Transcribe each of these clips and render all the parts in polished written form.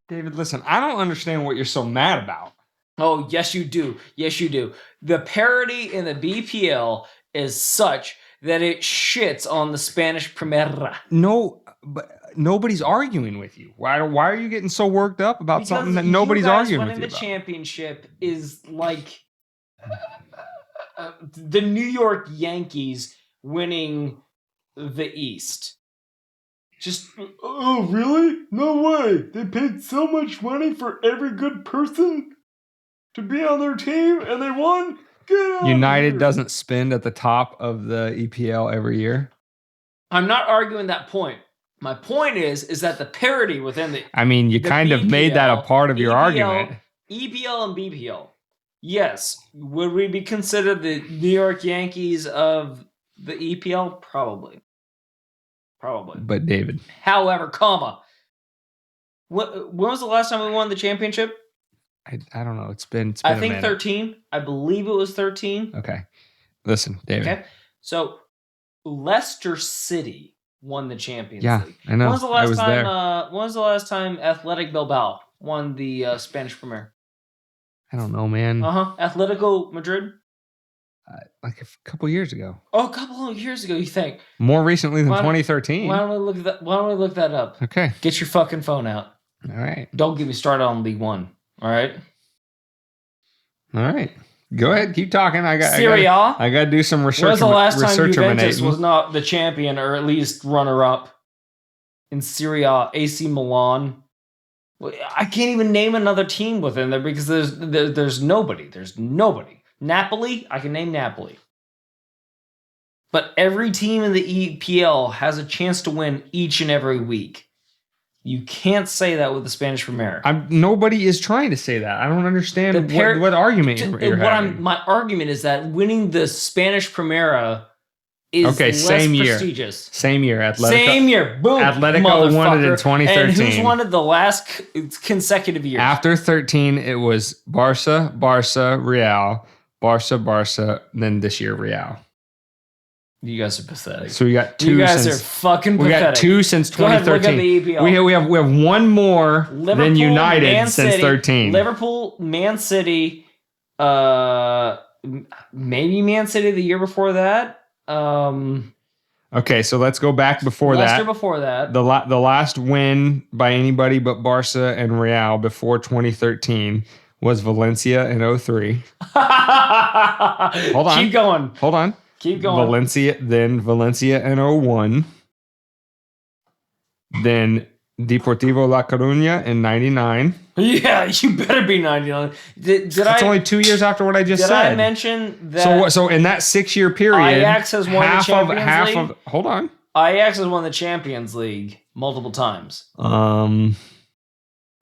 David, listen, I don't understand what you're so mad about. Oh, yes, you do. Yes, you do. The parity in the BPL is such that it shits on the Spanish Primera. No, but nobody's arguing with you. Why are you getting so worked up about something that nobody's arguing with you about? The championship is like the New York Yankees winning the East. Just, oh, really? No way. They paid so much money for every good person to be on their team and they won? Get out United here. Doesn't spend at the top of the EPL every year. I'm not arguing that point. My point is that the parity within the I mean, you kind of made that a part of your argument. EPL and BPL. Yes. Would we be considered the New York Yankees of the EPL? Probably. But David. However, when was the last time we won the championship? I don't know. It's been I think 13. I believe it was 13. Okay. Listen, David. Okay. So Leicester City won the Champions League. I know. When was the last time Athletic Bilbao won the Spanish Premier? I don't know, man. Atletico Madrid? Like a couple years ago. Oh, a couple of years ago, you think? More recently than 2013. Why don't we look that up? Okay. Get your fucking phone out. All right. Don't get me started on League One. All right. Go ahead. Keep talking. I got to do some research. When was the last time Juventus was not the champion or at least runner-up in Serie A? AC Milan. I can't even name another team within there because there's nobody. There's nobody. Napoli, I can name Napoli. But every team in the EPL has a chance to win each and every week. You can't say that with the Spanish Primera. Nobody is trying to say that. I don't understand what argument you're having. My argument is that winning the Spanish Primera is less prestigious. Same year. Boom. Atletico won it in 2013. And who's won it the last consecutive years? After 13, it was Barca, Real, Barca, then this year Real. You guys are pathetic. So we got two. You guys are fucking pathetic. We got two since 2013. Look at the EPL. We have one more than United since 13. Liverpool, Man City, maybe Man City the year before that. Okay, so let's go back before Leicester that. Before that. The last win by anybody but Barca and Real before 2013 was Valencia in 03. Hold on. Keep going. Hold on. Keep going. Valencia in 01. Then Deportivo La Coruña in 99. Yeah, you better be 99. That's only 2 years after what I just said. Did I mention that? So in that 6 year period, Ajax has won the Champions League. Hold on. Ajax has won the Champions League multiple times. But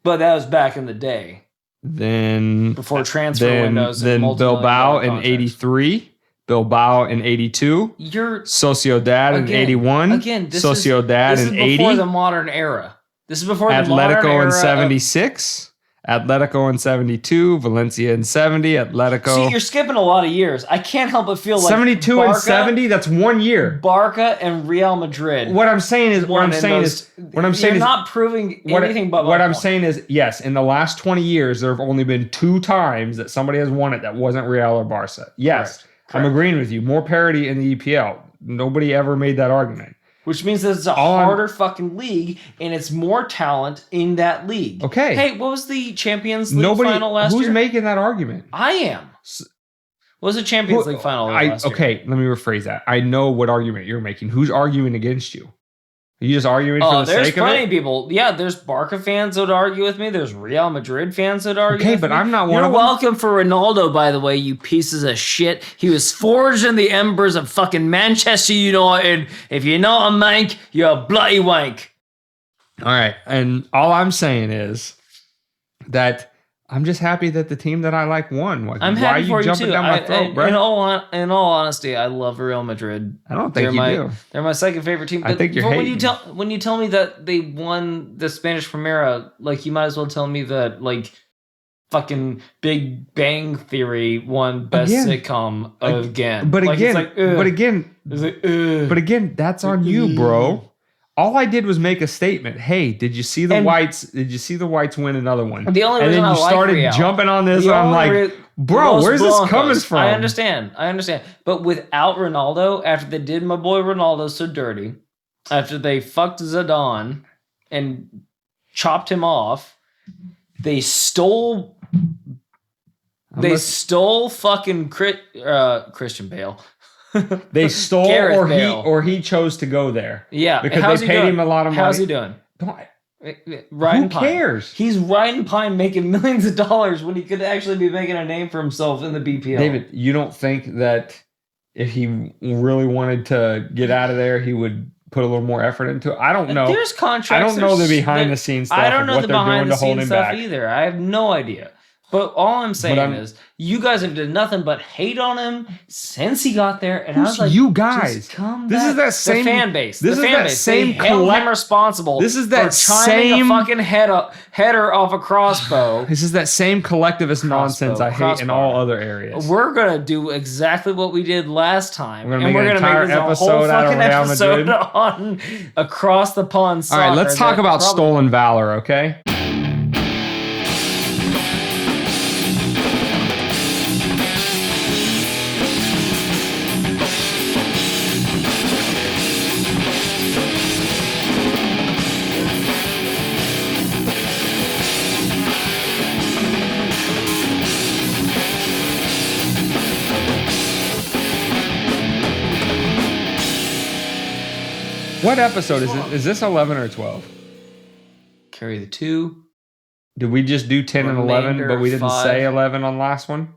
that was back in the day. Then before transfer windows. Then Bilbao in 83. Bilbao in 82. Sociedad in 81. Again, this Sociedad is in 80. before the modern era. This is before the Atletico modern era. Atletico in 76. Atletico in 72. Valencia in 70. Atletico. See, you're skipping a lot of years. I can't help but feel like 72 Barca, and 70. That's 1 year. Barca and Real Madrid. What I'm saying is you're not proving anything but what I'm saying is yes. In the last 20 years, there have only been 2 times that somebody has won it that wasn't Real or Barca. Yes. Correct. I'm agreeing with you. More parity in the EPL. Nobody ever made that argument. Which means that it's a harder fucking league, and it's more talent in that league. Okay. Hey, what was the Champions League final last year? Who's making that argument? I am. What was the Champions League final last year? Okay, let me rephrase that. I know what argument you're making. Who's arguing against you? Are you just arguing for the sake of it? There's plenty of people. Yeah, there's Barca fans that would argue with me. There's Real Madrid fans that argue with me. Okay, but I'm not one of them. You're welcome for Ronaldo, by the way, you pieces of shit. He was forged in the embers of fucking Manchester United. If you're not a mank, you're a bloody wank. All right, and all I'm saying is that I'm just happy that the team that I like won. Like, I'm happy for you jumping too. down my throat, bro? In all honesty, I love Real Madrid. I don't think you do. They're my second favorite team. I think you're hating. When you tell me that they won the Spanish Primera, like you might as well tell me that like fucking Big Bang Theory won best sitcom again. But again, that's on you, bro. All I did was make a statement. Hey, did you see the whites? Did you see the whites win another one? The only and reason then you started jumping on this. And I'm like, bro, where's this coming from? I understand. But without Ronaldo, after they did my boy Ronaldo so dirty, after they fucked Zidane and chopped him off, they stole fucking Christian Bale. They stole or he chose to go there. Yeah, because they paid him a lot of money. How's he doing? Who cares? He's riding pine making millions of dollars when he could actually be making a name for himself in the BPL. David, you don't think that if he really wanted to get out of there, he would put a little more effort into it? I don't know. There's contracts. I don't know the behind the scenes stuff. I don't know what the they're behind doing the to hold scenes him stuff back either. I have no idea. But all I'm saying is, you guys have done nothing but hate on him since he got there. And I was like, you guys? Just come this back. is that same the fan base. This the is fan that base. same they held him responsible. This is that for chiming same a fucking header off a crossbow. This is that same collectivist nonsense I hate in all other areas. We're gonna do exactly what we did last time, we're gonna make this whole fucking episode on across the pond soccer. All right, let's talk about stolen valor, okay? What episode is it? Is this 11 or 12? Carry the 2. Did we just do 10 and 11, but we didn't say 11 on the last one?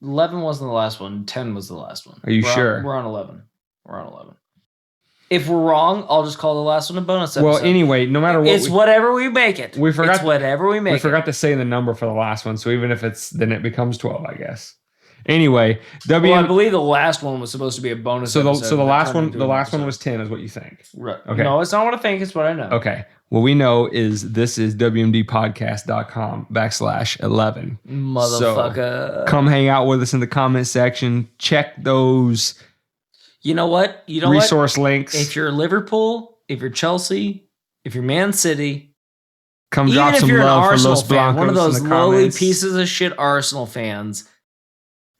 11 wasn't the last one. 10 was the last one. Are you sure? We're on 11. If we're wrong, I'll just call the last one a bonus episode. Well, anyway, no matter what. It's whatever we make it. It's whatever we make it. We forgot to say the number for the last one, so even if then it becomes 12, I guess. Anyway, I believe the last one was supposed to be a bonus episode. So the last one was 10 is what you think. Right. Okay. No, it's not what I think, it's what I know. Okay. What we know is this is wmdpodcast.com/11. Motherfucker. So come hang out with us in the comment section. Check those You know what? resource links. If you're Liverpool, if you're Chelsea, if you're Man City, come drop some love for Los Blancos. One of those in the lowly comments. pieces of shit Arsenal fans.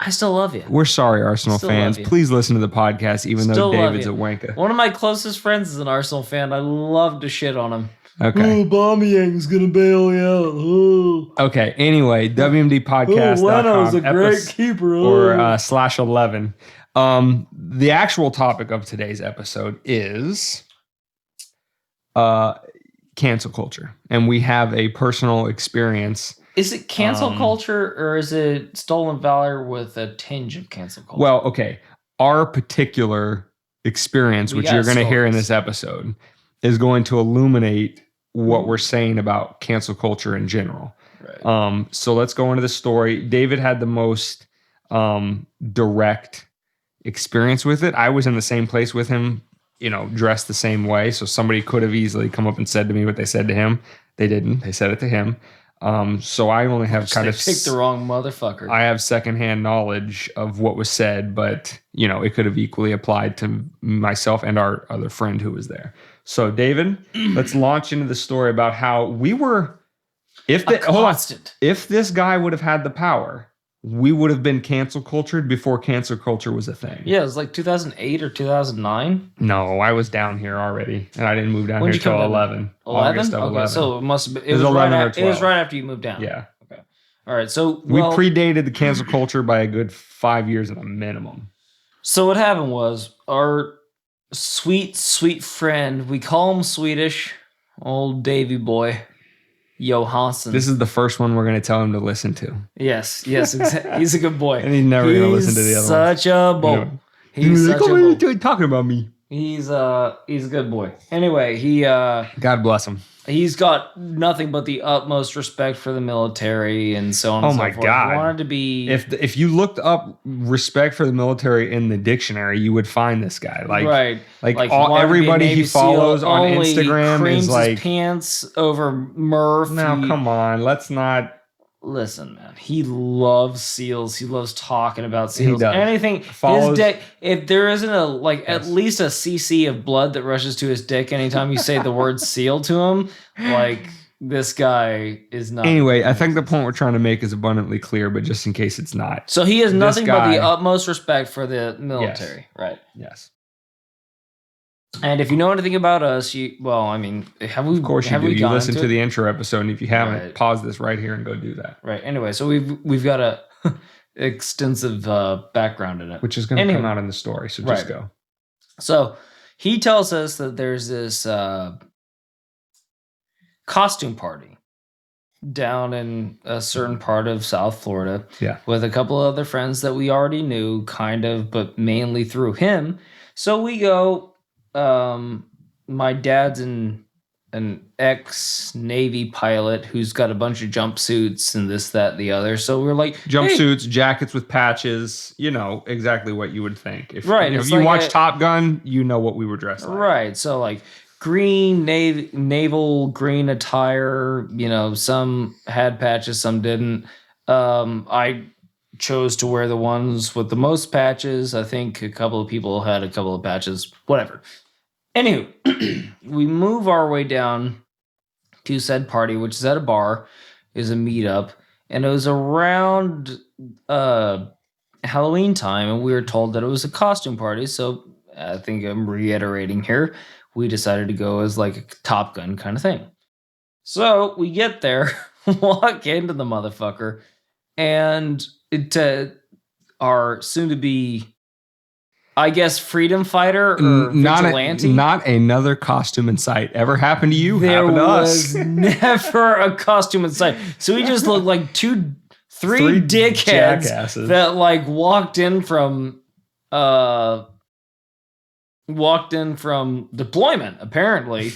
I still love you. We're sorry, Arsenal fans. Please listen to the podcast, even though David's a wanker. One of my closest friends is an Arsenal fan. I love to shit on him. Okay. Oh, Aubameyang's gonna bail you out. Oh. Okay. Anyway, WMDpodcast.com. Leno's a great keeper. Or /11. The actual topic of today's episode is cancel culture, and we have a personal experience. Is it cancel culture or is it stolen valor with a tinge of cancel culture? Well, okay. Our particular experience, which you're going to hear in this episode, is going to illuminate what we're saying about cancel culture in general. Right. So let's go into the story. David had the most direct experience with it. I was in the same place with him, dressed the same way. So somebody could have easily come up and said to me what they said to him. They didn't. They said it to him. So I only have picked the wrong motherfucker. I have secondhand knowledge of what was said, but it could have equally applied to myself and our other friend who was there. So David, let's launch into the story about how we were. If this guy would have had the power, we would have been cancel cultured before cancel culture was a thing. Yeah, it was like 2008 or 2009. No, I was down here already, and I didn't move down here until 11. 11? August of 11. So it must have been. It was 11 or 12. It was right after you moved down. Yeah. Okay. All right. So we predated the cancel culture by a good 5 years at a minimum. So what happened was our sweet, sweet friend. We call him Swedish, old Davy boy. Johansson. This is the first one we're going to tell him to listen to. Yes, he's a good boy. And he's never going to listen to the other one. Such a boy. He's like, oh, what are you talking about me? He's a good boy. Anyway, God bless him. He's got nothing but the utmost respect for the military and so on and so forth. Oh my God. He wanted to be... If you looked up respect for the military in the dictionary, you would find this guy. Everybody he follows on Instagram is like... his pants over Murph. No, come on. Let's not... Listen, man, he loves seals. He loves talking about seals. He does. Anything, his dick, if there isn't at least a cc of blood that rushes to his dick anytime you say the word seal to him, like, this guy is not. Anyway, I think the point we're trying to make is abundantly clear, but just in case it's not. So he has nothing but the utmost respect for the military. Yes. Right. Yes. And if you know anything about us, have we? Of course you do. You listen to the intro episode, and if you haven't, pause this right here and go do that. Right. Anyway, so we've got a extensive background in it, which is going to come out in the story. So just go. So he tells us that there's this costume party down in a certain part of South Florida, with a couple of other friends that we already knew, kind of, but mainly through him. So we go. My dad's an ex-Navy pilot who's got a bunch of jumpsuits and this, that, the other. So we're like, jumpsuits, jackets with patches, exactly what you would think. If you like watch Top Gun, you know what we were dressed like. Right. So like green, naval green attire, some had patches, some didn't. I chose to wear the ones with the most patches. I think a couple of people had a couple of patches, whatever. Anywho, we move our way down to said party, which is at a bar, is a meetup, and it was around Halloween time, and we were told that it was a costume party, so I think I'm reiterating here, we decided to go as like a Top Gun kind of thing. So we get there, walk into the motherfucker, and our soon-to-be, I guess, freedom fighter or vigilante. Not another costume in sight. Ever happened to you? There happened to us. was never a costume in sight. So we just looked like three dickheads jackasses that like walked in from deployment, apparently.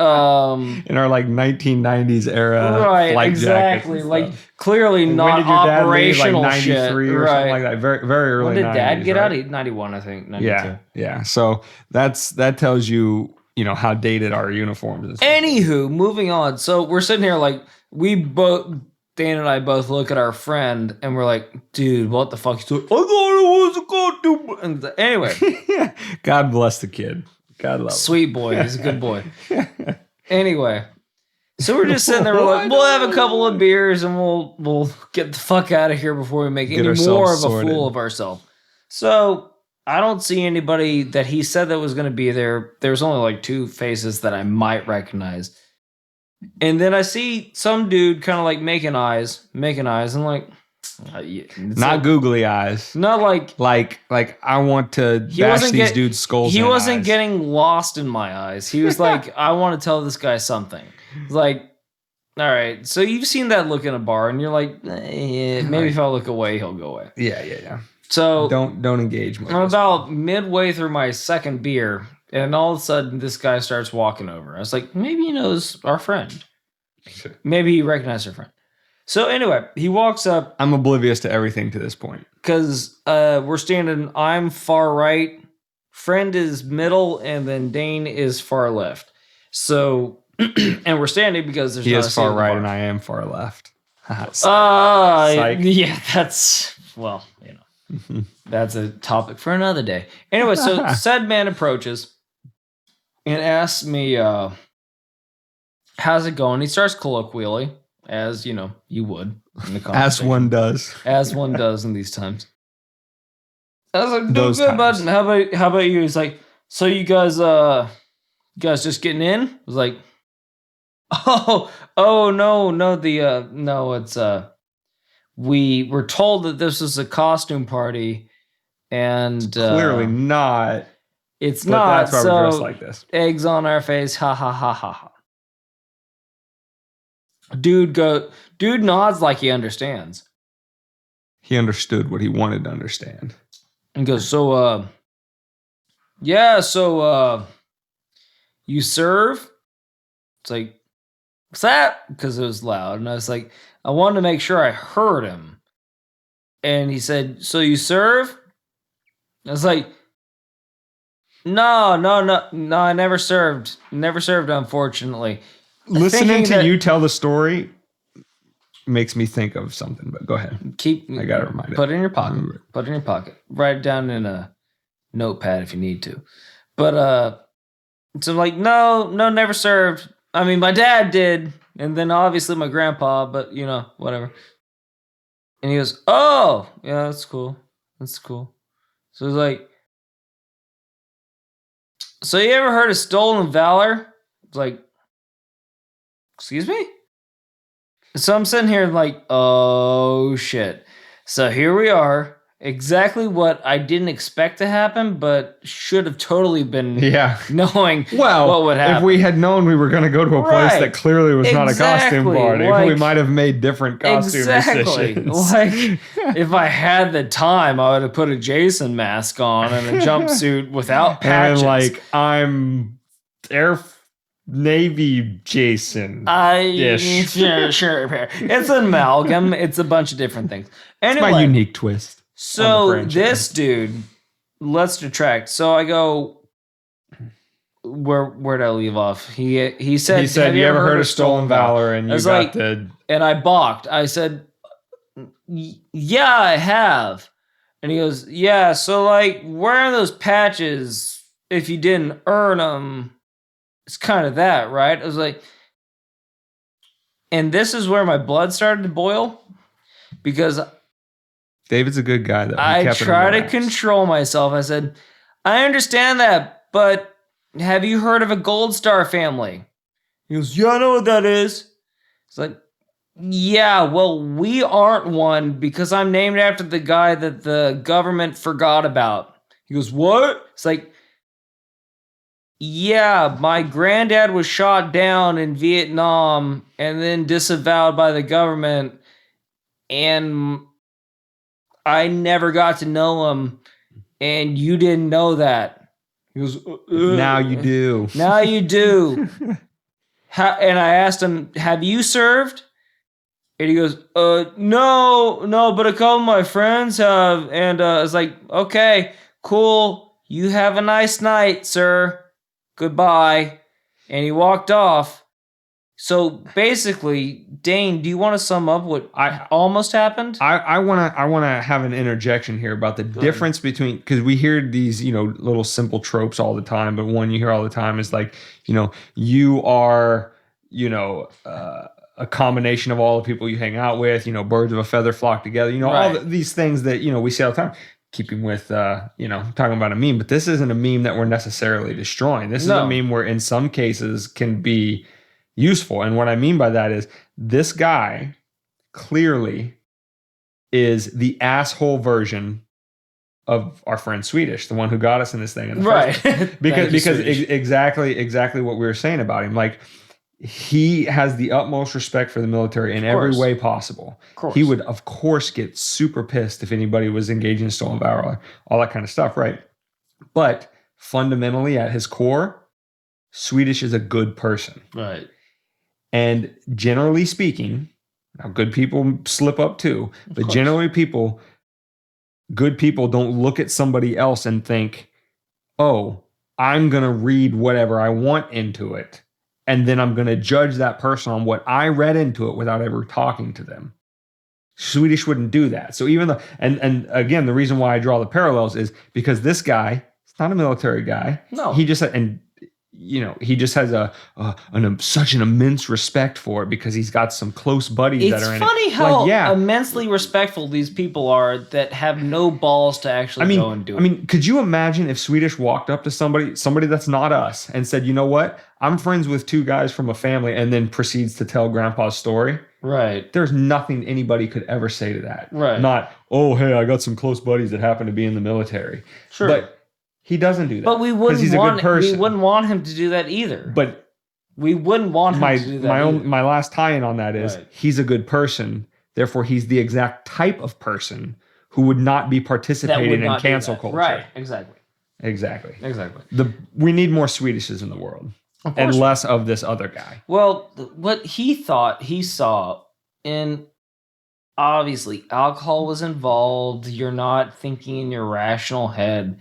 In our like 1990s era, right? Flight exactly. Like clearly and not operational like 93 shit, or something like that. Very, very early. When did 90s, Dad get right? out? 91, I think. 92. Yeah. So that tells you, how dated our uniforms is. Anywho, moving on. So we're sitting here like Dan and I both look at our friend and we're like, dude, what the fuck? He's like, I thought it was a costume. And anyway. God bless the kid. God love him. Sweet boy. He's a good boy. Anyway. So we're just sitting there. We're like, we'll have a couple of beers and we'll get the fuck out of here before we make any more of a fool of ourselves. So I don't see anybody that he said that was going to be there. There's only like two faces that I might recognize. And then I see some dude kind of like making eyes, and like, not like, googly eyes, not like I want to bash these dudes' skulls. He wasn't getting lost in my eyes. He was like, I want to tell this guy something. Like, all right, so you've seen that look in a bar, and you're like, maybe if I look away, he'll go away. Yeah. So don't engage. I'm about midway through my second beer. And all of a sudden, this guy starts walking over. I was like, maybe he knows our friend. Maybe he recognized our friend. So anyway, he walks up. I'm oblivious to everything to this point. Because we're standing, I'm far right, friend is middle, and then Dane is far left. So, and we're standing because there's he is far right and I am far left. Yeah, that's, well, that's a topic for another day. Anyway, so said man approaches and asks me, how's it going? He starts colloquially, as you would in the as one does. As one does in these times. I was like, doing good, bud. How about you? He's like, so you guys just getting in? I was like, no, it's we were told that this was a costume party, and it's clearly not. It's not. That's why we're dressed like this. Eggs on our face. Ha ha ha ha ha. Dude nods like he understands. He understood what he wanted to understand. And goes, you serve? It's like, what's that? Because it was loud. And I was like, I wanted to make sure I heard him. And he said, so you serve? I was like, no, I never served. Never served, unfortunately. Listening to you tell the story makes me think of something, but go ahead. I got to remind it. Put it in your pocket. Put it in your pocket. Write it down in a notepad if you need to. But, so I'm like, no, never served. I mean, my dad did. And then obviously my grandpa, but whatever. And he goes, oh, yeah, that's cool. That's cool. So he's like, so you ever heard of stolen valor? It's like, excuse me? So I'm sitting here like, oh shit. So here we are. Exactly what I didn't expect to happen, but should have totally been knowing what would happen. If we had known we were going to go to a place that clearly was not a costume party, we might have made different costume decisions. Like, if I had the time, I would have put a Jason mask on and a jumpsuit without patches. And like, I'm Navy Jason. Sure. It's an amalgam. It's a bunch of different things. Anyway, it's my unique twist. So this dude, let's detract. So I go, where'd I leave off? He said, have you ever heard of stolen valor? And you got and I balked. I said, yeah, I have. And he goes, yeah. So like wearing those patches, if you didn't earn them, it's kind of that, right? I was like, and this is where my blood started to boil because David's a good guy, though. I try to control myself. I said, I understand that, but have you heard of a Gold Star family? He goes, yeah, I know what that is. It's like, yeah, well, we aren't one because I'm named after the guy that the government forgot about. He goes, what? It's like, yeah, my granddad was shot down in Vietnam and then disavowed by the government, and I never got to know him, and you didn't know that. He goes, now you do. Now you do. And I asked him, have you served? And he goes, no, but a couple of my friends have. And I was like, okay, cool. You have a nice night, sir. Goodbye. And he walked off. So basically, Dane, do you want to sum up what almost happened? I want to have an interjection here about the difference between, because we hear these little simple tropes all the time, but one you hear all the time is like you are a combination of all the people you hang out with, birds of a feather flock together, all these things that we say all the time. Keeping with talking about a meme, but this isn't a meme that we're necessarily destroying. This is a meme where in some cases can be useful. And what I mean by that is this guy clearly is the asshole version of our friend Swedish, the one who got us in this thing in the first place. because exactly what we were saying about him. Like, he has the utmost respect for the military in every way possible. He would, of course, get super pissed if anybody was engaging in stolen valor, all that kind of stuff, right? But fundamentally, at his core, Swedish is a good person. Right. And generally speaking, now good people slip up too, but generally good people don't look at somebody else and think, oh, I'm going to read whatever I want into it, and then I'm going to judge that person on what I read into it without ever talking to them. Swedish wouldn't do that. So even though, and again, the reason why I draw the parallels is because this guy, it's not a military guy. No. He just, he just has such an immense respect for it because he's got some close buddies that are in it. It's funny how immensely respectful these people are that have no balls to actually go and do it. I mean, could you imagine if Swedish walked up to somebody that's not us and said, you know what? I'm friends with two guys from a family, and then proceeds to tell Grandpa's story? Right. There's nothing anybody could ever say to that. Right. Not, oh, hey, I got some close buddies that happen to be in the military. Sure. But he doesn't do that. But we wouldn't want him to do that either. But we wouldn't want him to do that. My last tie-in on that is he's a good person. Therefore, he's the exact type of person who would not be participating in cancel culture. Right. Exactly. We need more Swedishes in the world, and less of this other guy. Well, what he thought he saw, and obviously alcohol was involved. You're not thinking in your rational head.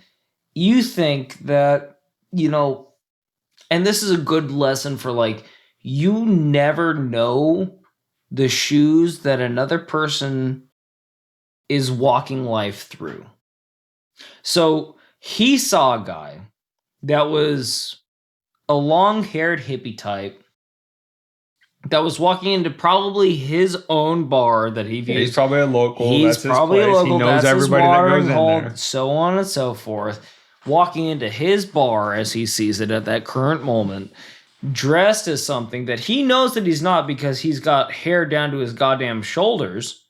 You think that, and this is a good lesson for you never know the shoes that another person is walking life through. So he saw a guy that was a long-haired hippie type that was walking into probably his own bar that he views. He's probably a local. He's that's probably his place. a local. He knows that's everybody his that watering goes in hole, there. so on and so forth. Walking into his bar as he sees it at that current moment, dressed as something that he knows that he's not because he's got hair down to his goddamn shoulders.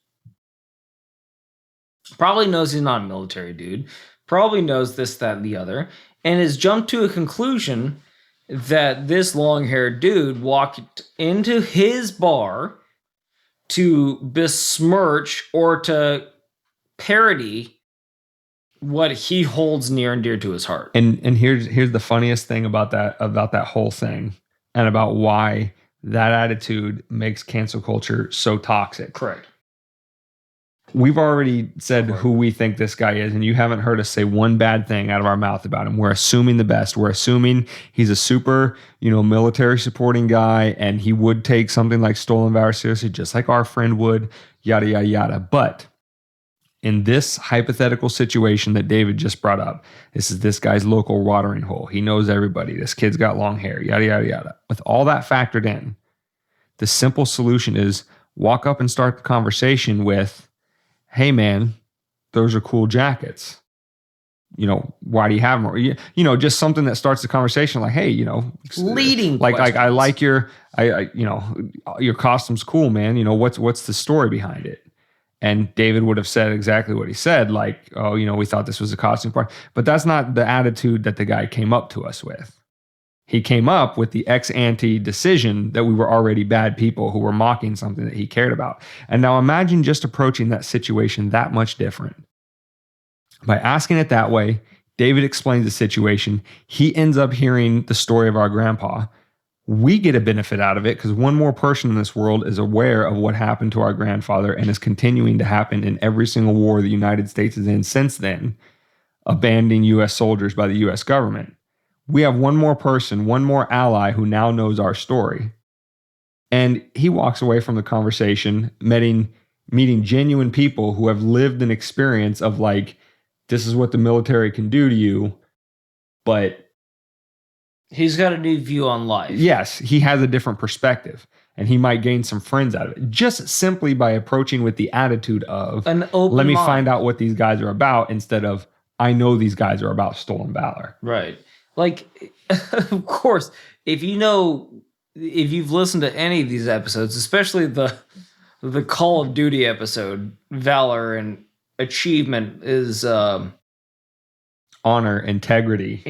Probably knows he's not a military dude. Probably knows this, that, and the other. And has jumped to a conclusion that this long-haired dude walked into his bar to besmirch or to parody what he holds near and dear to his heart. And here's the funniest thing about that whole thing, and about why that attitude makes cancel culture so toxic. Correct. We've already said who we think this guy is, and you haven't heard us say one bad thing out of our mouth about him. We're assuming the best. We're assuming he's a super, military supporting guy, and he would take something like stolen valor seriously, just like our friend would, yada, yada, yada. But in this hypothetical situation that David just brought up, this is this guy's local watering hole. He knows everybody. This kid's got long hair, yada, yada, yada. With all that factored in, the simple solution is walk up and start the conversation with, hey man, those are cool jackets. Why do you have them? Just something that starts the conversation like, hey, leading like I like your costume's cool, man. What's the story behind it? And David would have said exactly what he said, like, oh, we thought this was a costume party. But that's not the attitude that the guy came up to us with. He came up with the ex-ante decision that we were already bad people who were mocking something that he cared about. And now imagine just approaching that situation that much different. By asking it that way, David explains the situation. He ends up hearing the story of our grandpa. We get a benefit out of it because one more person in this world is aware of what happened to our grandfather and is continuing to happen in every single war the United States is in since then, abandoning U.S. soldiers by the U.S. government. We have one more person, one more ally who now knows our story. And he walks away from the conversation meeting genuine people who have lived an experience of like, this is what the military can do to you, but he's got a new view on life. Yes, he has a different perspective, and he might gain some friends out of it just simply by approaching with the attitude of, let me find out what these guys are about, instead of, I know these guys are about stolen valor. Right. Like, of course, if you've listened to any of these episodes, especially the Call of Duty episode, valor and achievement is honor, integrity,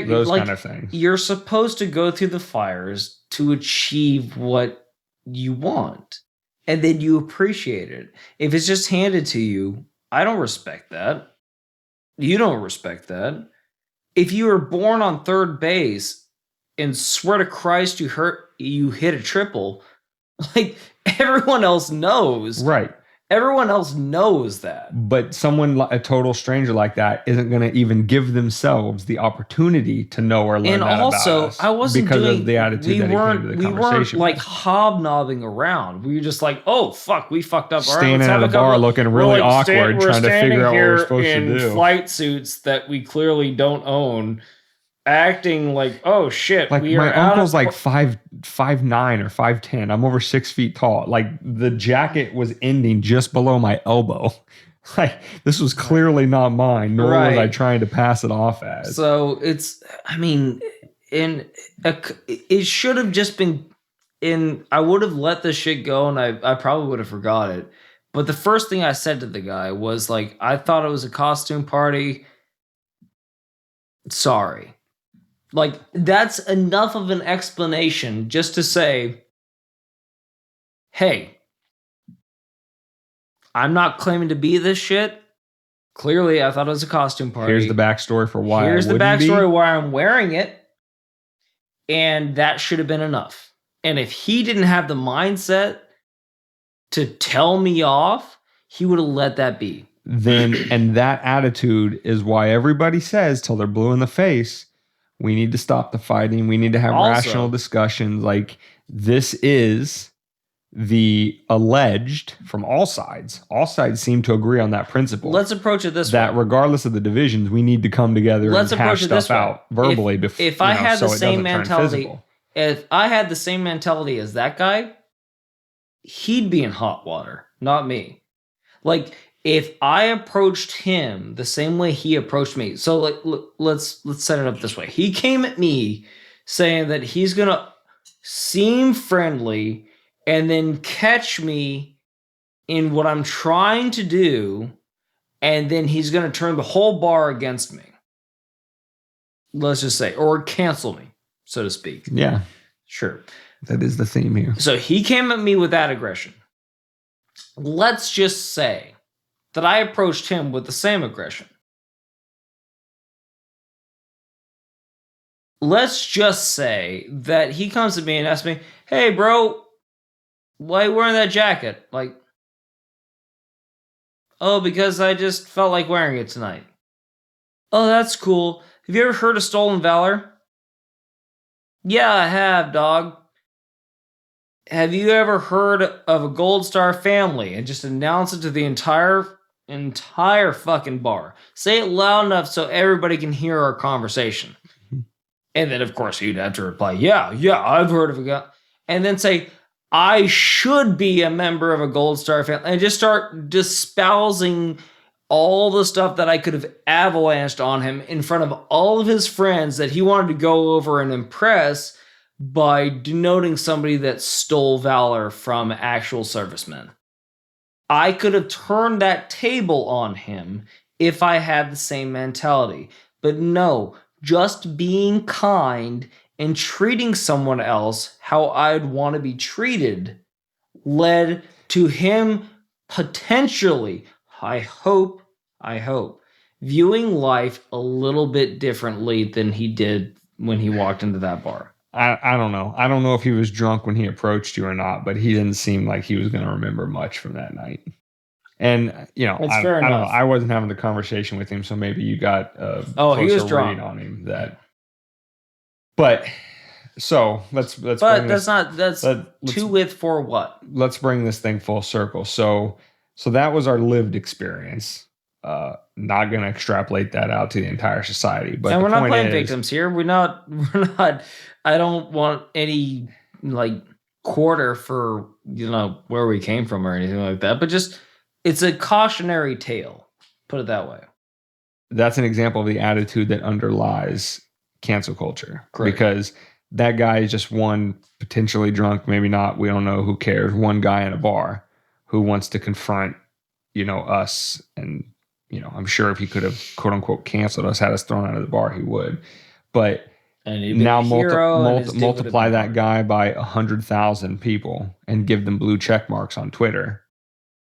those like, kind of things. You're supposed to go through the fires to achieve what you want, and then you appreciate it. If it's just handed to you, I don't respect that. You don't respect that. If you were born on third base and swear to Christ you hit a triple, like, everyone else knows. Right. Everyone else knows that. But someone, a total stranger like that, isn't going to even give themselves the opportunity to know or learn that about us. And also, I wasn't because of the attitude that he came to the conversation. We weren't like hobnobbing around. We were just like, oh, fuck, we fucked up. Standing at a bar looking really awkward, trying to figure out what we're supposed to do. In flight suits that we clearly don't own, acting like, oh shit, like my uncle's like 5'9" or 5'10". I'm over 6 feet tall. Like, the jacket was ending just below my elbow. Like, this was clearly not mine, nor was I trying to pass it off as. So it should have just been I would have let this shit go, and I probably would have forgot it. But the first thing I said to the guy was like, I thought it was a costume party. Sorry. Like, that's enough of an explanation just to say, hey, I'm not claiming to be this shit. Clearly, I thought it was a costume party. Here's the backstory for why Here's the backstory why I'm wearing it. And that should have been enough. And if he didn't have the mindset to tell me off, he would have let that be. And that attitude is why everybody says, till they're blue in the face, we need to stop the fighting. We need to have rational discussions. Like, this is the alleged from all sides seem to agree on that principle. Let's approach it this way. That regardless of the divisions, we need to come together and hash stuff out verbally. If I had the same mentality, if I had the same mentality as that guy, he'd be in hot water, not me. Like, if I approached him the same way he approached me, so like, let's set it up this way. He came at me saying that he's gonna seem friendly and then catch me in what I'm trying to do, and then he's gonna turn the whole bar against me. Let's just say, or cancel me, so to speak. Yeah, sure. That is the theme here. So he came at me with that aggression. Let's just say that I approached him with the same aggression. Let's just say that he comes to me and asks me, "Hey, bro, why are you wearing that jacket?" Like, "Oh, because I just felt like wearing it tonight." "Oh, that's cool. Have you ever heard of stolen valor?" "Yeah, I have, dog." "Have you ever heard of a Gold Star family?" And just announce it to the entire fucking bar. Say it loud enough so everybody can hear our conversation. And then, of course, you'd have to reply, yeah, I've heard of a guy. And then say, "I should be a member of a Gold Star family." And just start espousing all the stuff that I could have avalanched on him in front of all of his friends that he wanted to go over and impress by denoting somebody that stole valor from actual servicemen. I could have turned that table on him if I had the same mentality. But no, just being kind and treating someone else how I'd want to be treated led to him potentially, I hope, viewing life a little bit differently than he did when he walked into that bar. I don't know. I don't know if he was drunk when he approached you or not, but he didn't seem like he was going to remember much from that night. And, you know, I don't know. I wasn't having the conversation with him, so maybe you got a he was drunk read on him. But so let's. But that's two with for what? Let's bring this thing full circle. So that was our lived experience. Not going to extrapolate that out to the entire society, but and we're not playing victims here. We're not. I don't want any like quarter for where we came from or anything like that. But just it's a cautionary tale. Put it that way. That's an example of the attitude that underlies cancel culture. Correct. Because that guy is just one potentially drunk, maybe not. We don't know. Who cares? One guy in a bar who wants to confront us and. I'm sure if he could have, quote unquote, canceled us, had us thrown out of the bar, he would. But now multiply that guy by 100,000 people and give them blue check marks on Twitter.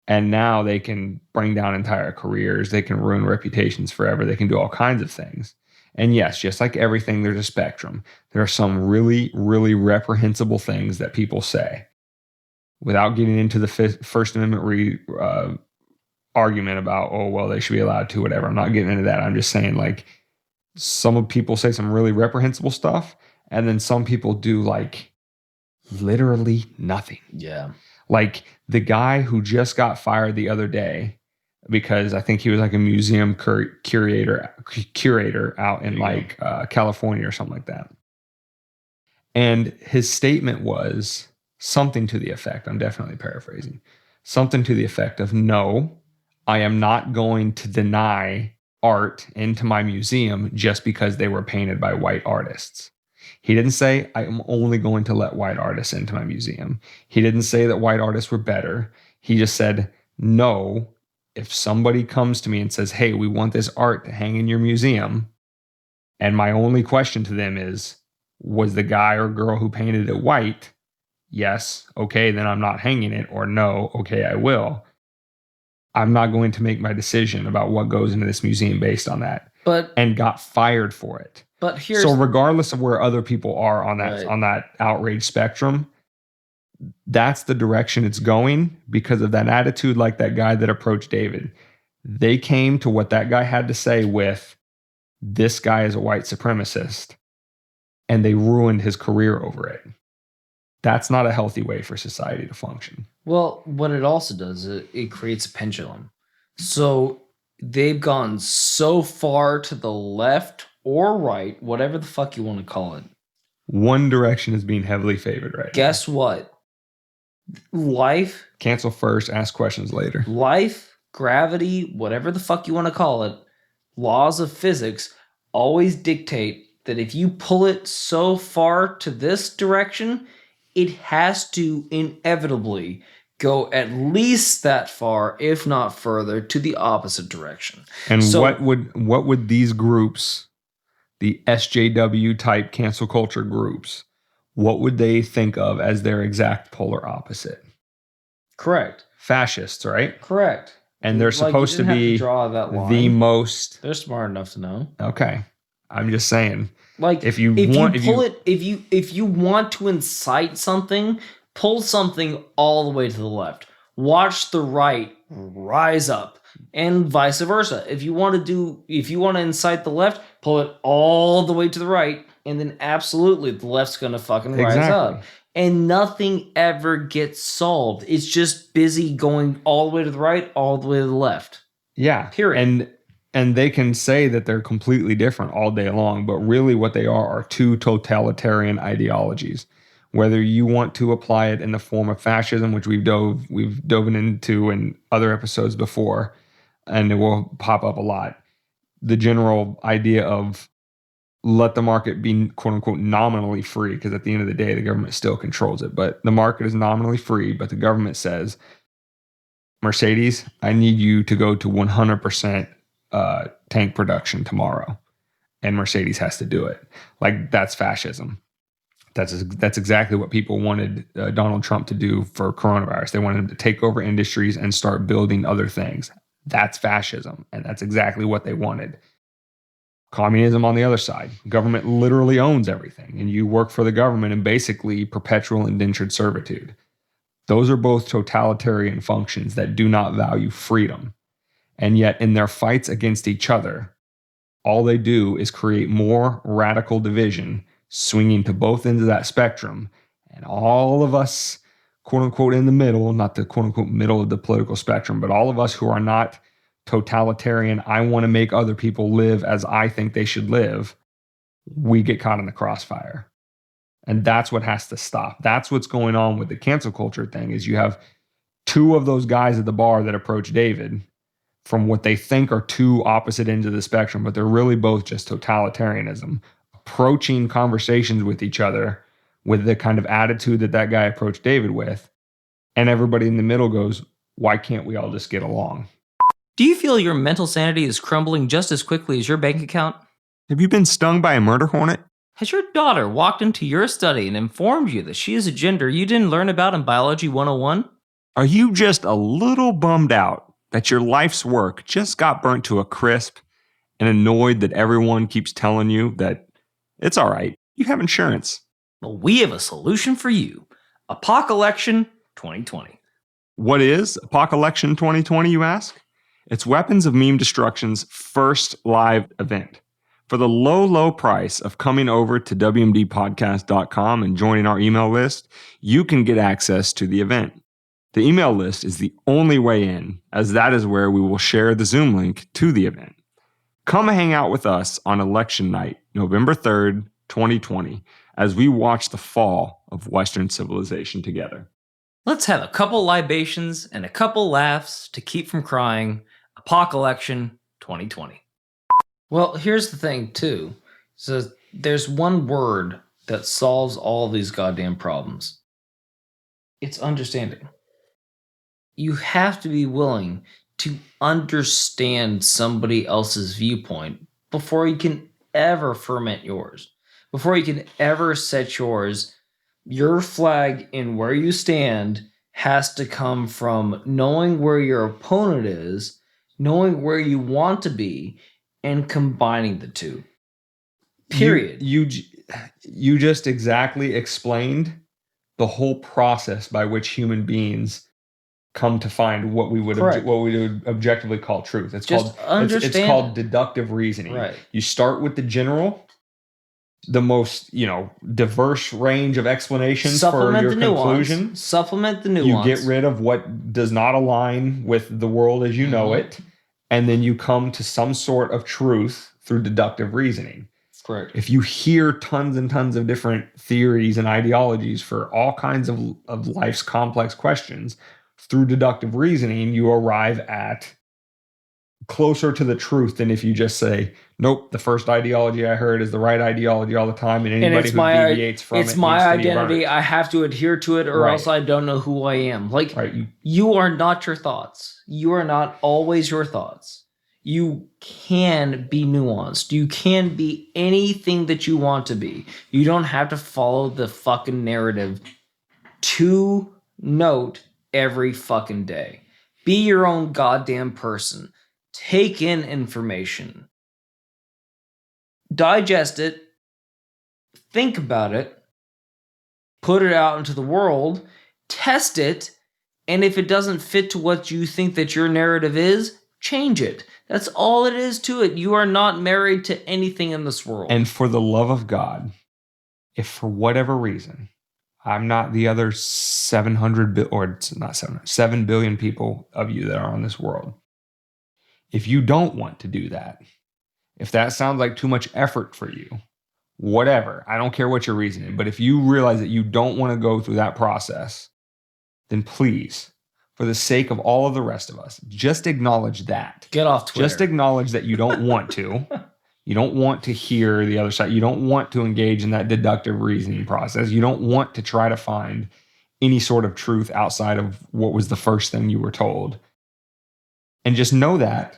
And now they can bring down entire careers. They can ruin reputations forever. They can do all kinds of things. And yes, just like everything, there's a spectrum. There are some really, really reprehensible things that people say. Without getting into the First Amendment argument about, they should be allowed to, whatever. I'm not getting into that. I'm just saying, like, some people say some really reprehensible stuff, and then some people do, like, literally nothing. Yeah. Like, the guy who just got fired the other day because I think he was, like, a museum curator out in, California or something like that. And his statement was something to the effect, I'm definitely paraphrasing, something to the effect of, no, I am not going to deny art into my museum just because they were painted by white artists. He didn't say, I am only going to let white artists into my museum. He didn't say that white artists were better. He just said, no, if somebody comes to me and says, hey, we want this art to hang in your museum, and my only question to them is, was the guy or girl who painted it white? Yes. Okay, then I'm not hanging it. Or no. Okay, I will. I'm not going to make my decision about what goes into this museum based on that. And got fired for it. But so regardless of where other people are on that outrage spectrum, that's the direction it's going because of that attitude, like that guy that approached David. They came to what that guy had to say with, this guy is a white supremacist, and they ruined his career over it. That's not a healthy way for society to function. Well, what it also does, it creates a pendulum. So they've gone so far to the left or right, whatever the fuck you want to call it. One direction is being heavily favored right now. Guess what? Life. Cancel first, ask questions later. Life, gravity, whatever the fuck you want to call it, laws of physics always dictate that if you pull it so far to this direction, it has to inevitably go at least that far, if not further, to the opposite direction. And so, what would these groups, the SJW type cancel culture groups, what would they think of as their exact polar opposite? Correct. Fascists, right? Correct. And they're supposed to be the most. They're smart enough to know. Okay, I'm just saying. Like if you want to incite something, pull something all the way to the left. Watch the right rise up, and vice versa. If you want to incite the left, pull it all the way to the right, and then absolutely the left's gonna fucking rise up. And nothing ever gets solved. It's just busy going all the way to the right, all the way to the left. Yeah. Period. And they can say that they're completely different all day long, but really what they are two totalitarian ideologies. Whether you want to apply it in the form of fascism, which we've dove into in other episodes before, and it will pop up a lot. The general idea of let the market be quote unquote nominally free, because at the end of the day, the government still controls it. But the market is nominally free, but the government says, Mercedes, I need you to go to 100% tank production tomorrow. And Mercedes has to do it. Like, that's fascism. That's exactly what people wanted Donald Trump to do for coronavirus. They wanted him to take over industries and start building other things. That's fascism. And that's exactly what they wanted. Communism on the other side. Government literally owns everything. And you work for the government in basically perpetual indentured servitude. Those are both totalitarian functions that do not value freedom. And yet in their fights against each other, all they do is create more radical division, swinging to both ends of that spectrum. And all of us, quote unquote, in the middle, not the quote unquote middle of the political spectrum, but all of us who are not totalitarian, I want to make other people live as I think they should live, we get caught in the crossfire. And that's what has to stop. That's what's going on with the cancel culture thing, is you have two of those guys at the bar that approach David from what they think are two opposite ends of the spectrum, but they're really both just totalitarianism, approaching conversations with each other with the kind of attitude that guy approached David with. And everybody in the middle goes, why can't we all just get along? Do you feel your mental sanity is crumbling just as quickly as your bank account? Have you been stung by a murder hornet? Has your daughter walked into your study and informed you that she is a gender you didn't learn about in Biology 101? Are you just a little bummed out that your life's work just got burnt to a crisp and annoyed that everyone keeps telling you that it's all right, you have insurance? Well, we have a solution for you. Apocolection 2020. What is Apocolection 2020, you ask? It's Weapons of Meme Destruction's first live event. For the low, low price of coming over to WMDpodcast.com and joining our email list, you can get access to the event. The email list is the only way in, as that is where we will share the Zoom link to the event. Come hang out with us on election night, November 3rd, 2020, as we watch the fall of Western civilization together. Let's have a couple libations and a couple laughs to keep from crying. Apocolection 2020. Well, here's the thing, too. So there's one word that solves all these goddamn problems. It's understanding. You have to be willing to understand somebody else's viewpoint before you can ever ferment yours. Before you can ever set yours, your flag in where you stand has to come from knowing where your opponent is, knowing where you want to be, and combining the two. Period. You just exactly explained the whole process by which human beings come to find what we would objectively call truth. It's called deductive reasoning. Right. You start with the general, the most, diverse range of explanations for your conclusion. Supplement the nuance. You get rid of what does not align with the world as you know it, and then you come to some sort of truth through deductive reasoning. Correct. If you hear tons and tons of different theories and ideologies for all kinds of life's complex questions, through deductive reasoning, you arrive at closer to the truth than if you just say, nope, the first ideology I heard is the right ideology all the time, and anybody who deviates from it it's my identity. I have to adhere to it, or else I don't know who I am. Like, you are not your thoughts. You are not always your thoughts. You can be nuanced. You can be anything that you want to be. You don't have to follow the fucking narrative to note every fucking day. Be your own goddamn person. Take in information. Digest it. Think about it. Put it out into the world. Test it. And if it doesn't fit to what you think that your narrative is, change it. That's all it is to it. You are not married to anything in this world. And for the love of God, if for whatever reason, I'm not the other 7 billion people of you that are on this world, if you don't want to do that, if that sounds like too much effort for you, whatever, I don't care what your reasoning, but if you realize that you don't want to go through that process, then please, for the sake of all of the rest of us, just acknowledge that. Get off Twitter. Just acknowledge that you don't want to. You don't want to hear the other side. You don't want to engage in that deductive reasoning process. You don't want to try to find any sort of truth outside of what was the first thing you were told. And just know that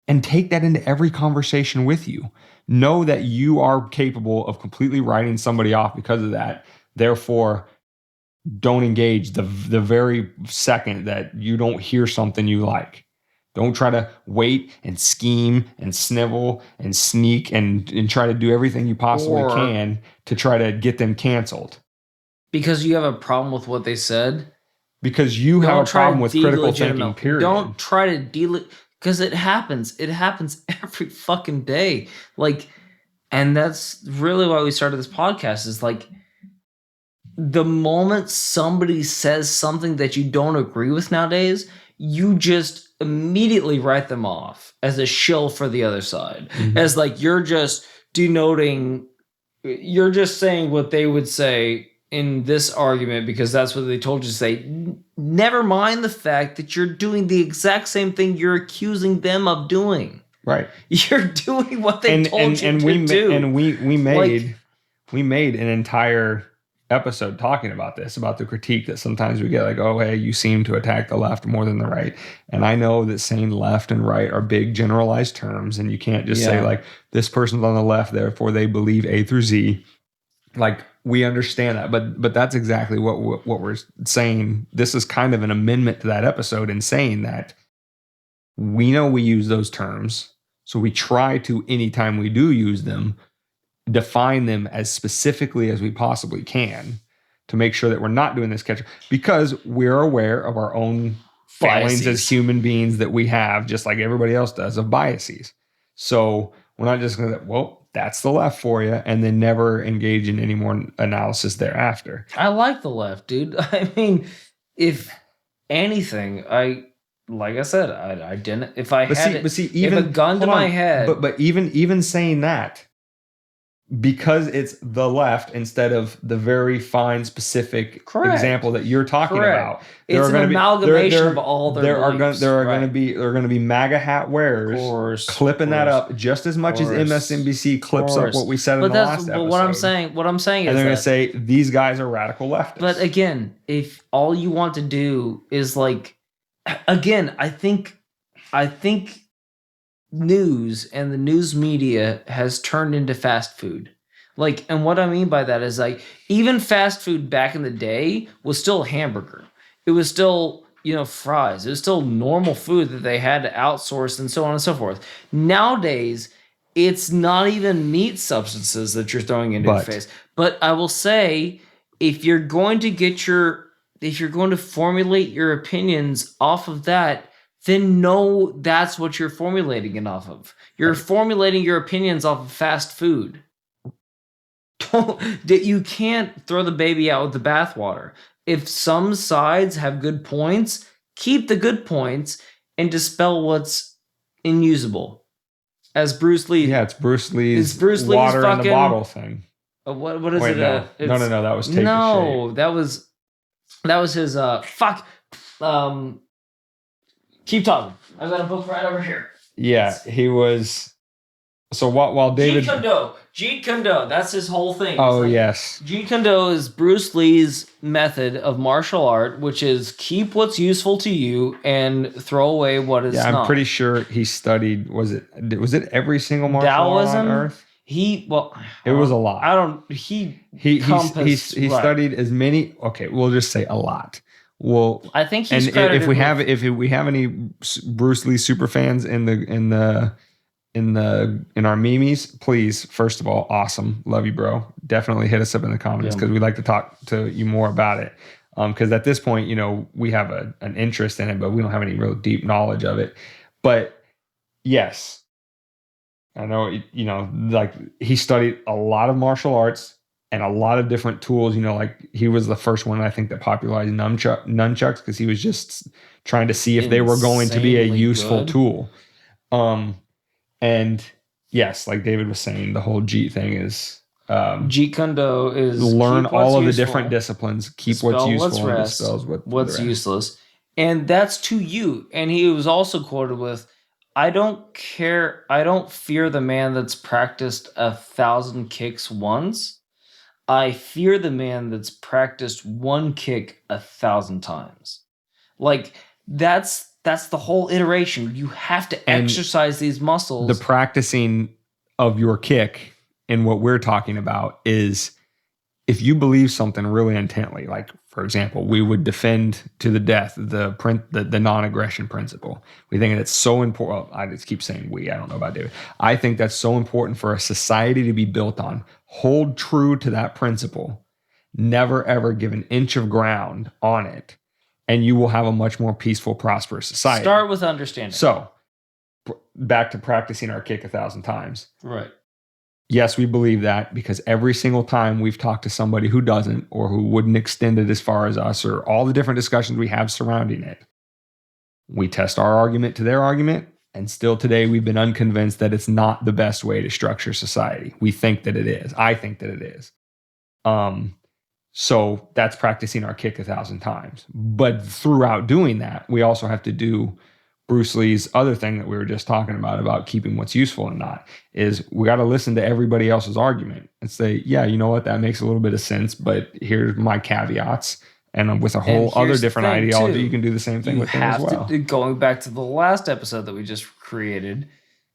and take that into every conversation with you. Know that you are capable of completely writing somebody off because of that. Therefore, don't engage the very second that you don't hear something you like. Don't try to wait and scheme and snivel and sneak and try to do everything you possibly can to try to get them canceled. Because you have a problem with what they said. Because you have a problem with critical thinking, period. Don't try to deal it, because it happens. It happens every fucking day. Like, and that's really why we started this podcast, is like, the moment somebody says something that you don't agree with nowadays, you just immediately write them off as a shill for the other side. Mm-hmm. As like, you're just denoting, you're just saying what they would say in this argument because that's what they told you to say. Never mind the fact that you're doing the exact same thing you're accusing them of doing. Right. You're doing what they told you to do. And we made an entire episode talking about this, about the critique that sometimes we get, like, oh, hey, you seem to attack the left more than the right. And I know that saying left and right are big generalized terms, and you can't just say like, this person's on the left, therefore they believe A through Z. Like, we understand that, but that's exactly what we're saying. This is kind of an amendment to that episode in saying that we know we use those terms, so we try to, anytime we do use them, define them as specifically as we possibly can to make sure that we're not doing this catch-up, because we're aware of our own failings as human beings that we have, just like everybody else does, of biases. So we're not just going to, well, that's the left for you, and then never engage in any more analysis thereafter. I like the left, dude. I mean, if anything, like I said, I didn't. If I had a gun to my head, but even saying that, because it's the left instead of the very fine specific example that you're talking about, it's an amalgamation of all their beliefs. There are going to be MAGA hat wearers clipping that up just as much as MSNBC clips up what we said in the last episode. But what I'm saying is, and they're going to say these guys are radical leftists. But again, if all you want to do is like, again, I think news and the news media has turned into fast food. Like, and what I mean by that is, like, even fast food back in the day was still hamburger. It was still, fries. It was still normal food that they had to outsource and so on and so forth. Nowadays, it's not even meat substances that you're throwing into your face. But I will say, if you're going to formulate your opinions off of that, then know that's what you're formulating it off of. You're formulating your opinions off of fast food. You can't throw the baby out with the bathwater. If some sides have good points, keep the good points and dispel what's unusable. As Bruce Lee. Yeah, it's Bruce Lee's Bruce Lee's water in the fucking, bottle thing. What is Wait, it? no. No, that was Take the Shape. That was his keep talking. I've got a book right over here. Yeah, he was. So while David Jeet Kune Do, that's his whole thing. Oh, yes. Jeet Kune Do is Bruce Lee's method of martial art, which is keep what's useful to you and throw away what is not. Yeah, I'm pretty sure he studied. Was it every single martial art on Earth? It was a lot. He studied as many. Okay, we'll just say a lot. Well, I think he's and if we have any Bruce Lee super fans in our memes, please, first of all, awesome, love you, bro. Definitely hit us up in the comments because we'd like to talk to you more about it. Because at this point, we have an interest in it, but we don't have any real deep knowledge of it. But yes, I know, like he studied a lot of martial arts and a lot of different tools. Like he was the first one, I think, that popularized nunchucks because he was just trying to see if they were going to be a useful tool. And yes, like David was saying, the whole Jeet thing is Jeet Kune Do is learn all of the different disciplines, keep what's useful, and dispels what's useless. And that's to you. And he was also quoted with, I don't fear the man that's practiced 1,000 kicks once. I fear the man that's practiced one kick 1,000 times. Like, that's the whole iteration. You have to exercise these muscles. The practicing of your kick and what we're talking about is if you believe something really intently, like, for example, we would defend to the death the non-aggression principle. We think it's so important. Well, I just keep saying we. I don't know about David. I think that's so important for a society to be built on. Hold true to that principle. Never, ever give an inch of ground on it. And you will have a much more peaceful, prosperous society. Start with understanding. So, back to practicing our kick 1,000 times. Right. Yes, we believe that because every single time we've talked to somebody who doesn't or who wouldn't extend it as far as us or all the different discussions we have surrounding it, we test our argument to their argument. And still today, we've been unconvinced that it's not the best way to structure society. We think that it is. I think that it is. So that's practicing our kick 1,000 times. But throughout doing that, we also have to do Bruce Lee's other thing that we were just talking about keeping what's useful and not, is we got to listen to everybody else's argument and say, yeah, you know what, that makes a little bit of sense, but here's my caveats. And with a whole other different ideology, you can do the same thing with them as well. Going back to the last episode that we just created,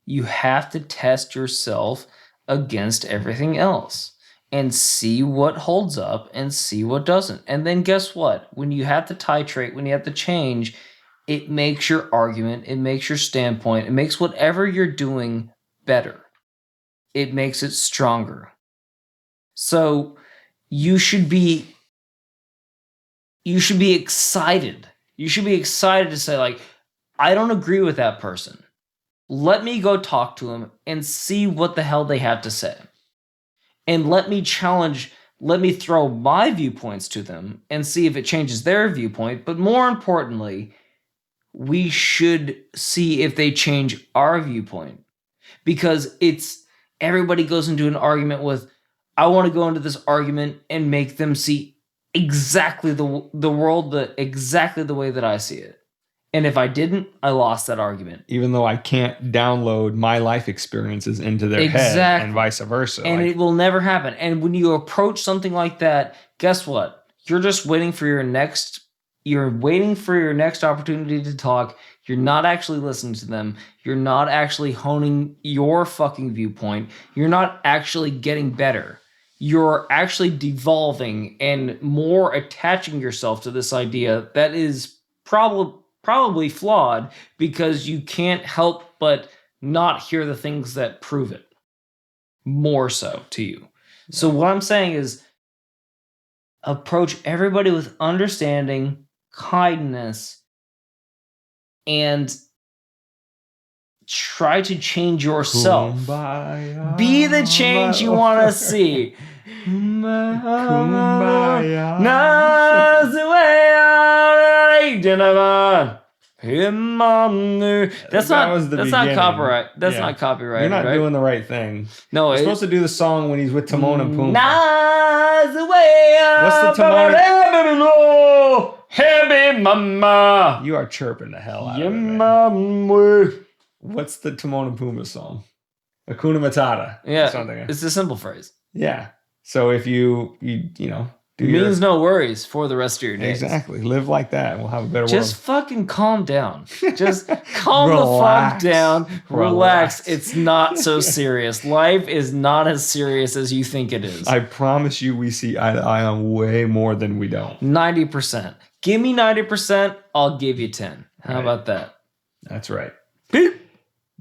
you have to test yourself against everything else and see what holds up and see what doesn't. And then guess what? When you have to titrate, when you have to change, it makes your argument, it makes your standpoint, it makes whatever you're doing better. It makes it stronger. So you should be excited. You should be excited to say, like, I don't agree with that person. Let me go talk to him and see what the hell they have to say. And let me throw my viewpoints to them and see if it changes their viewpoint. But more importantly, we should see if they change our viewpoint. Because everybody goes into an argument with, I want to go into this argument and make them see exactly the world exactly the way that I see it. And if I didn't, I lost that argument. Even though I can't download my life experiences into their head and vice versa. And it will never happen. And when you approach something like that, guess what? You're just waiting for your next opportunity to talk. You're not actually listening to them. You're not actually honing your fucking viewpoint. You're not actually getting better. You're actually devolving and more attaching yourself to this idea that is probably flawed because you can't help but not hear the things that prove it more so to you. So what I'm saying is approach everybody with understanding, kindness, and try to change yourself. Kumbaya, be the change you want to see. Kumbaya. That's not copyright. That's not copyright. You're not doing the right thing. No, you're supposed to do the song when he's with Timon and Pumbaa. What's the Timon? Happy mama. You are chirping the hell out of it, man. Mama. What's the Timon and Pumbaa song? Hakuna Matata. Yeah, something. It's a simple phrase. Yeah. So if you know, means no worries for the rest of your days. Exactly. Live like that, and we'll have a better world. Just fucking calm down. Just calm the fuck down. Relax. It's not so serious. Life is not as serious as you think it is. I promise you, we see eye to eye on way more than we don't. 90%. Give me 90%. I'll give you 10. How about that? That's right.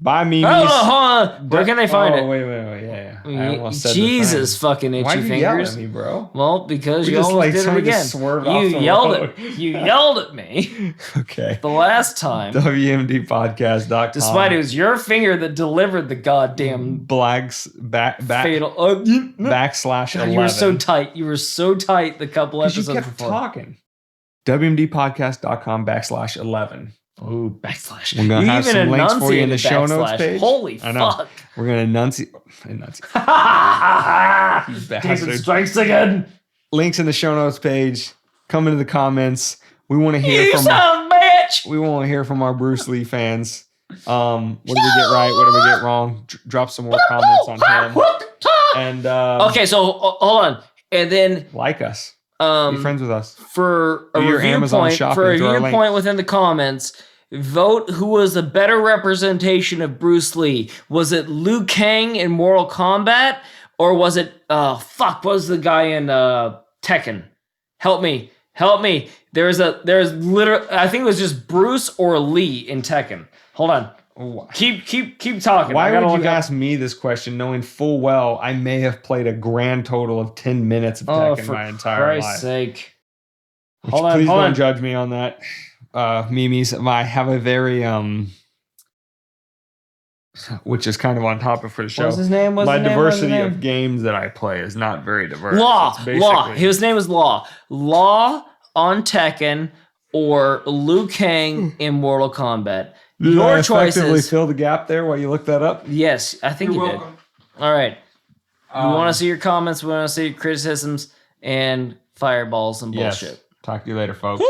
Bye, memes. Hold on. Where can they find it? Wait. Yeah. I almost said Jesus fucking itchy fingers. Why you yell at me, bro? Well, because you almost did it again. You yelled at me. Okay. The last time. WMDpodcast.com. Despite it was your finger that delivered the goddamn fatal backslash 11. You were so tight. You were so tight the couple episodes you kept before. Talking. WMDpodcast.com /11. Oh, backslash. We're going to have some links for you in the show notes page. Holy fuck. We're going to enunciate. David strikes again. Links in the show notes page. Come into the comments. We want to hear We want to hear from our Bruce Lee fans. What did we get right? What did we get wrong? Drop some more comments on him. And okay, so hold on. And then like us. Be friends with us. For a review point within the comments, vote who was a better representation of Bruce Lee. Was it Liu Kang in Mortal Kombat? Or was it, what was the guy in Tekken? Help me. There's literally, I think it was just Bruce or Lee in Tekken. Hold on. Keep talking. Why would you ask me this question knowing full well I may have played a grand total of 10 minutes of Tekken my entire life? For Christ's sake. Please don't judge me on that. Memes, I have a very, which is kind of on topic for the show. What's his name? My diversity of games that I play is not very diverse. Law. His name is Law. Law on Tekken or Liu Kang in Mortal Kombat. Your choice is fill the gap there while you look that up. Yes, I think you did. All right. We want to see your comments. We want to see your criticisms and fireballs and bullshit. Talk to you later, folks.